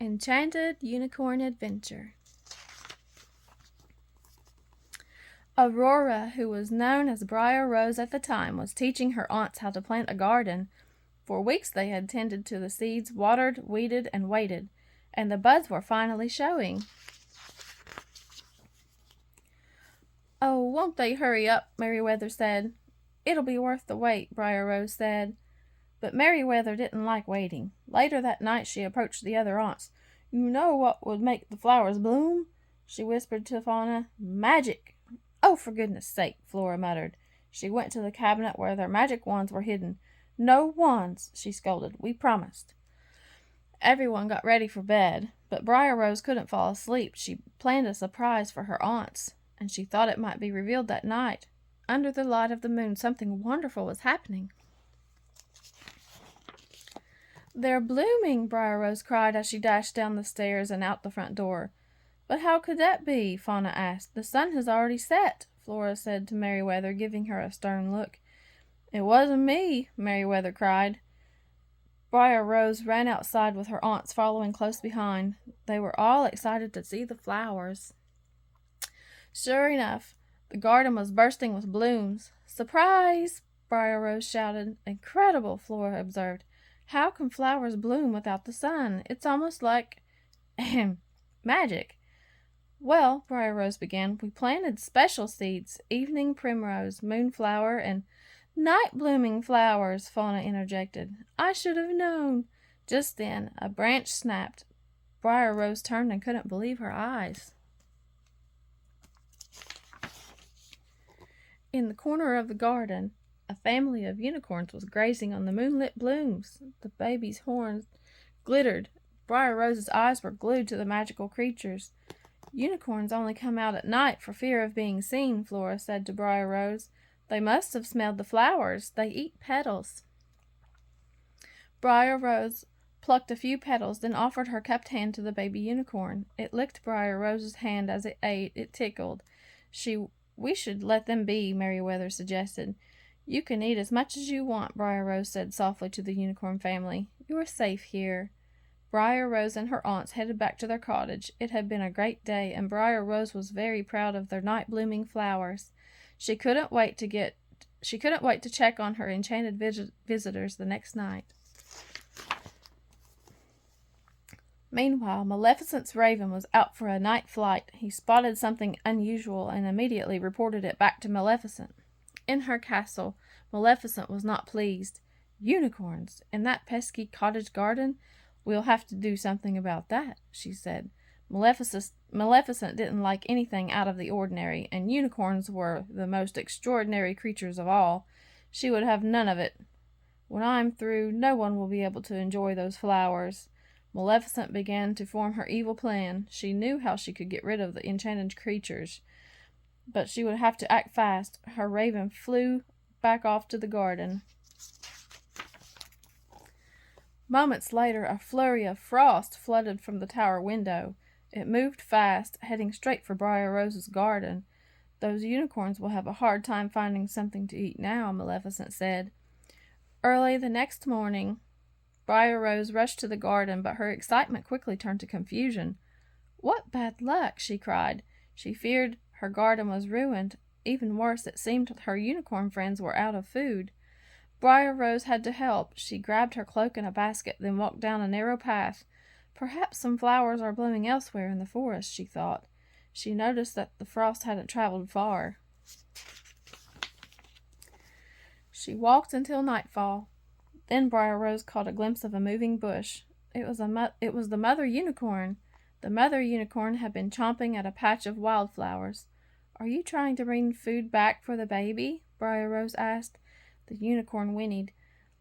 Enchanted Unicorn Adventure. Aurora, who was known as Briar Rose at the time, was teaching her aunts how to plant a garden. For weeks they had tended to the seeds, watered, weeded, and waited, and the buds were finally showing. "Oh, won't they hurry up?" Merryweather said. "It'll be worth the wait," Briar Rose said. But Merryweather didn't like waiting. Later that night she approached the other aunts. "You know what would make the flowers bloom?" she whispered to Fauna. "Magic!" "Oh, for goodness' sake," Flora muttered. She went to the cabinet where their magic wands were hidden. "No wands," she scolded. "We promised." Everyone got ready for bed, but Briar Rose couldn't fall asleep. She planned a surprise for her aunts, and she thought it might be revealed that night. Under the light of the moon, something wonderful was happening. "They're blooming!" Briar Rose cried as she dashed down the stairs and out the front door. "But how could that be?" Fauna asked. "The sun has already set," Flora said to Merryweather, giving her a stern look. "It wasn't me!" Merryweather cried. Briar Rose ran outside with her aunts following close behind. They were all excited to see the flowers. Sure enough, the garden was bursting with blooms. "Surprise!" Briar Rose shouted. "Incredible!" Flora observed. "How can flowers bloom without the sun? It's almost like magic." "Well," Briar Rose began, "we planted special seeds, evening primrose, moonflower, and—" "Night-blooming flowers," Fauna interjected. "I should have known." Just then a branch snapped. Briar Rose turned and couldn't believe her eyes. In the corner of the garden, a family of unicorns was grazing on the moonlit blooms. The baby's horns glittered. Briar Rose's eyes were glued to the magical creatures. "Unicorns only come out at night for fear of being seen," Flora said to Briar Rose. "They must have smelled the flowers. They eat petals." Briar Rose plucked a few petals, then offered her cupped hand to the baby unicorn. It licked Briar Rose's hand as it ate. It tickled. "We should let them be," Merryweather suggested. "You can eat as much as you want," Briar Rose said softly to the unicorn family. "You're safe here." Briar Rose and her aunts headed back to their cottage. It had been a great day, and Briar Rose was very proud of their night-blooming flowers. She couldn't wait to check on her enchanted visitors the next night. Meanwhile, Maleficent's raven was out for a night flight. He spotted something unusual and immediately reported it back to Maleficent. In her castle, Maleficent was not pleased. "Unicorns! In that pesky cottage garden? We'll have to do something about that," she said. Maleficent didn't like anything out of the ordinary, and unicorns were the most extraordinary creatures of all. She would have none of it. "When I'm through, no one will be able to enjoy those flowers." Maleficent began to form her evil plan. She knew how she could get rid of the enchanted creatures, but she would have to act fast. Her raven flew back off to the garden. Moments later, a flurry of frost flooded from the tower window. It moved fast, heading straight for Briar Rose's garden. "Those unicorns will have a hard time finding something to eat now," Maleficent said. Early the next morning, Briar Rose rushed to the garden, but her excitement quickly turned to confusion. "What bad luck!" she cried. She feared her garden was ruined. Even worse, it seemed her unicorn friends were out of food. Briar Rose had to help. She grabbed her cloak and a basket, then walked down a narrow path. "Perhaps some flowers are blooming elsewhere in the forest," she thought. She noticed that the frost hadn't traveled far. She walked until nightfall. Then Briar Rose caught a glimpse of a moving bush. It was the mother unicorn. The mother unicorn had been chomping at a patch of wildflowers. "Are you trying to bring food back for the baby?" Briar Rose asked. The unicorn whinnied.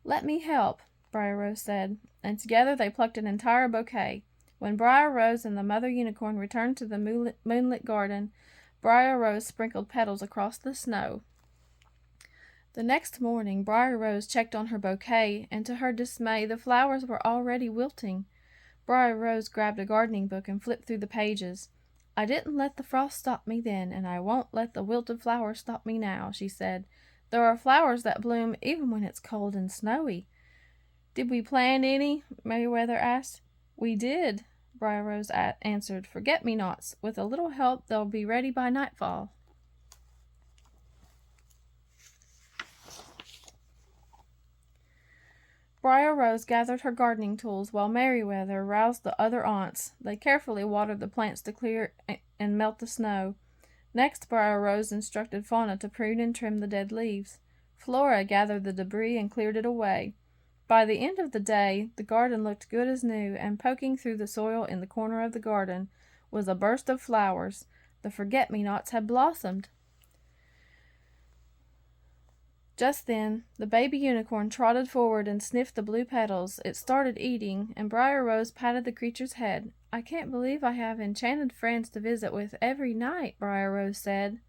"Let me help," Briar Rose said, and together they plucked an entire bouquet. When Briar Rose and the mother unicorn returned to the moonlit garden, Briar Rose sprinkled petals across the snow. The next morning, Briar Rose checked on her bouquet, and to her dismay, the flowers were already wilting. Briar Rose grabbed a gardening book and flipped through the pages. "I didn't let the frost stop me then, and I won't let the wilted flowers stop me now," she said. "There are flowers that bloom even when it's cold and snowy." "Did we plant any?" Merryweather asked. "We did," Briar Rose answered. "Forget-me-nots. With a little help, they'll be ready by nightfall." Briar Rose gathered her gardening tools while Merryweather roused the other aunts. They carefully watered the plants to clear and melt the snow. Next, Briar Rose instructed Fauna to prune and trim the dead leaves. Flora gathered the debris and cleared it away. By the end of the day, the garden looked good as new, and poking through the soil in the corner of the garden was a burst of flowers. The forget-me-nots had blossomed. Just then, the baby unicorn trotted forward and sniffed the blue petals. It started eating, and Briar Rose patted the creature's head. "I can't believe I have enchanted friends to visit with every night," Briar Rose said.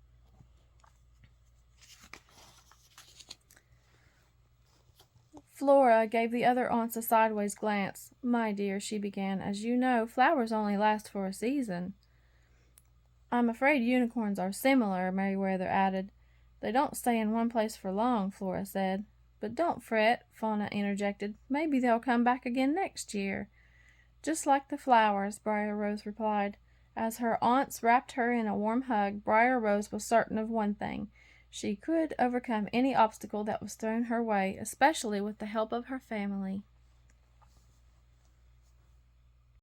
Flora gave the other aunts a sideways glance. "My dear," she began, "as you know, flowers only last for a season." "I'm afraid unicorns are similar," Merryweather added. "They don't stay in one place for long," Flora said. "But don't fret," Fauna interjected. "Maybe they'll come back again next year." "Just like the flowers," Briar Rose replied. As her aunts wrapped her in a warm hug, Briar Rose was certain of one thing. She could overcome any obstacle that was thrown her way, especially with the help of her family.